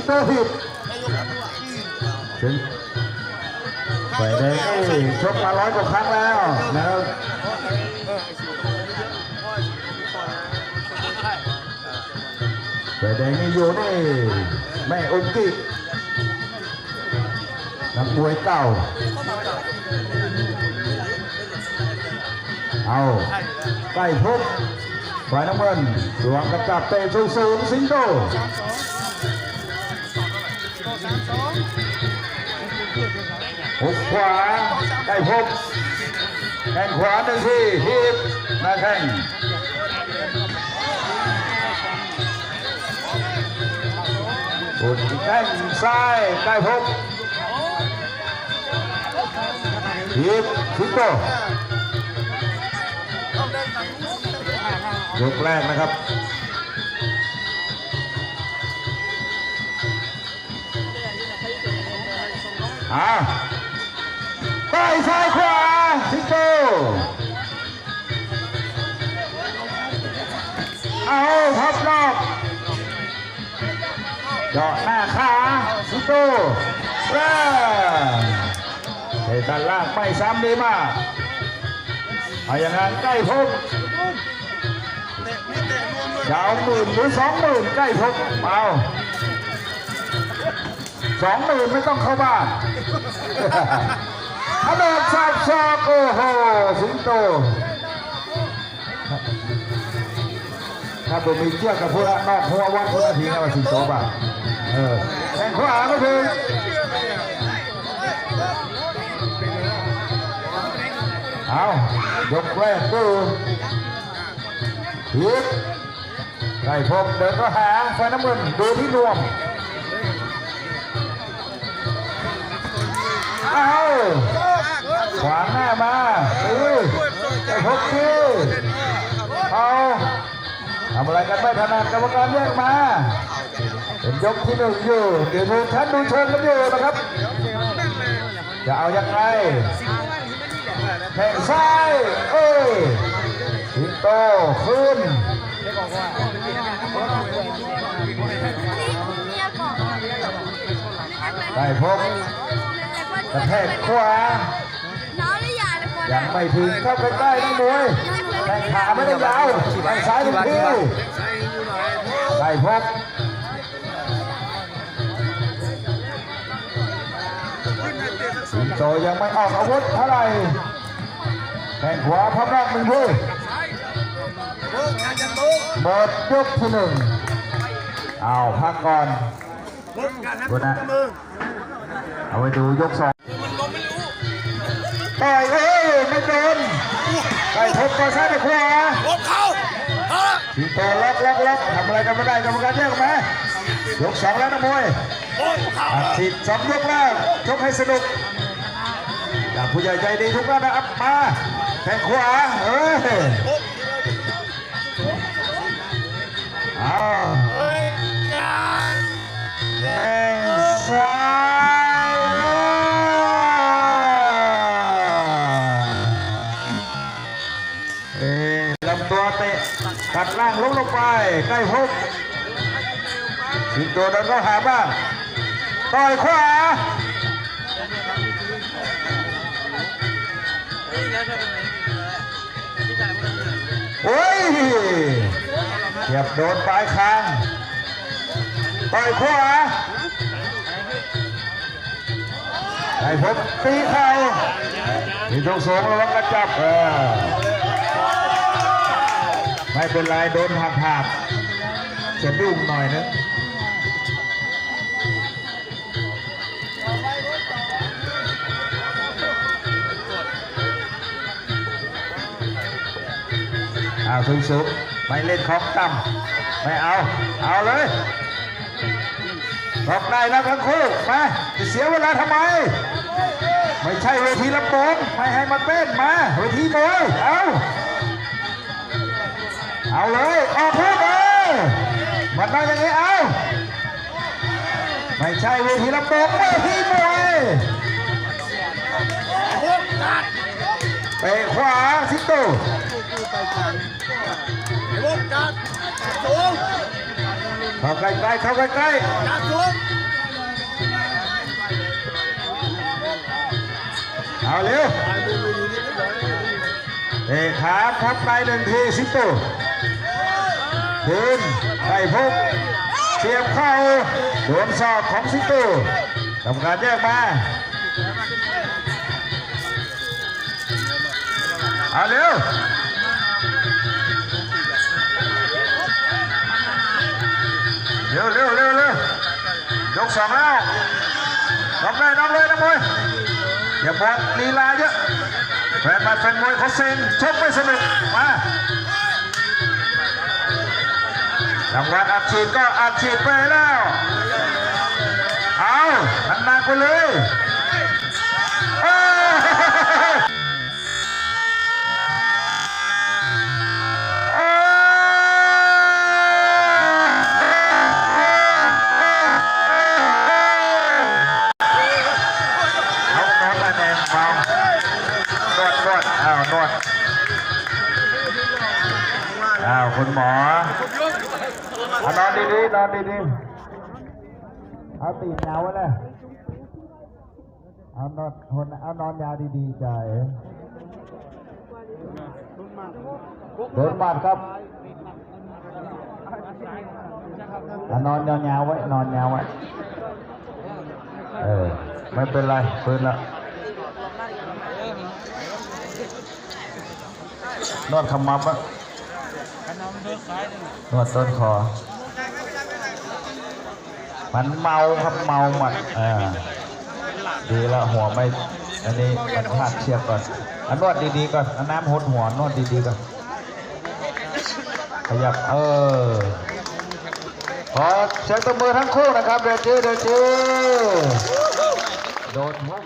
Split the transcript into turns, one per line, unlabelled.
โตผิดถึงฝ่ายแดงนี่ชกมา100 กว่าครั้งแล้วนะครับฝ่ายแดงนี่อยู่นี่แม่องค์กินักมวยเก่าเอาใกล้พบฝ่ายน้ำเงินดวงกระจับเตะสูงสิงโตหุบขวาใกล้พบแข้งขวา1 ทีฮีบหน้าแข้งอุดแข้งซ้ายใกล้พบฮีบสิงโตยกแรกนะครับใต้ซ้ายขวาสิงโตเอาพับนอกเจาะหน้าขาสิงโตเตะด้านล่างไปซ้ำดีมากเอาอย่างนั้นใกล้พบจะเอา10,000 หรือ 20,000 ใกล้พบเอา20,000ไม่ต้องเข้าบ้านกระโดดสับศอกโอ้โหสิงโตถ้าผมมีเชือกกับพวกนอกหัววัดคนละทีนะว่าสิงโตบ้าแข่งขวาไม่ถึงเอายกแรกดูฮิตใกล้พบเดินก็หาไฟน้ำเงินดูที่รวมเอาขวางหน้ามาใกล้พบคือเอาทำอะไรกันไม่ถนัดกรรมการแยกมาเป็นยกที่1อยู่เดี๋ยวดูชั้นดูเชิงกันอยู่นะครับจะเอายังไงแข้งซ้ายสิงโตขึ้นได้พบกระแทกขวายังไม่ถึงเข้าไปใกล้นักมวยแข้งขาไม่ได้ยาวแข้งซ้ายทุกทีได้พบสิงโตยังไม่ออกอาวุธเท่าไหร่แข้งขวาพับนอก1 ทีหมดยกที่1เอาพักก่อนดูนะเอาไปดูยก2ต่อยไม่โดนใกล้พบก็ซ้ายไปขวาสิงโตล็อกทำอะไรกันไม่ได้กรรมการแยกมายก2แล้วนะมวยอัดฉีด2 ยกแล้วชกให้สนุกจากผู้ใหญ่ใจดีทุกท่านนะครับมาแข้งขวาซ้ายลำตัวเตะตัดล่างลงไปใกล้พบสิงโตเดินเข้าหาบ้างต่อยขวาโอ้ยเทียบโดนปลายคางต่อยขวาได้พบตีเข่ามีทงสูงระวังกระจับไม่เป็นไรโดนหักสะดุ้งหน่อยนะสูงไม่เล่นของต่ำไม่เอาเลยบอกได้แล้วทั้งคู่มาจะเสียเวลาทำไมไม่ใช่เวทีลำโพงไม่ให้มาเต้นมาเวทีมวยเอาเลยออกพูดมันได้ยังไงไม่ใช่เวทีลำโพงเวทีมวยเตะขวาสิงโต เข้าใกล้ๆเข้าใกล้ๆเอาเร็วเอกขาพับไป1 ทีซิโต้คืนไก่พกเสียบเข้าโดนศอกของซิโต้ทำการแยกมาเอาเร็วเร็วยก2แล้วน้องเลยนะมวยอย่าบอลลีลาเยอะแฟนมวยเขาเซ็งชกไม่สนุกมาจังหวะอัดฉีดก็อัดฉีดไปแล้วเอาทันหนักไปเลยคุณหมอนอนดีๆเอาตีนยาวไว้เลยเอานอนยาวดีๆใจโดนบาดครับนอนยาวๆไว้ไม่เป็นไรฟื้นแล้วนวดขมับอะนวดต้นคอมันเมาครับเมาหมัดดีแล้วหัวไม่อันนี้มันพลาดเชือกก่อนนวดดีๆก่อนน้ำหดหัวนวดดีๆก่อนขยับขอเสียงตบมือทั้งคู่นะครับเดจื้อโดนมุก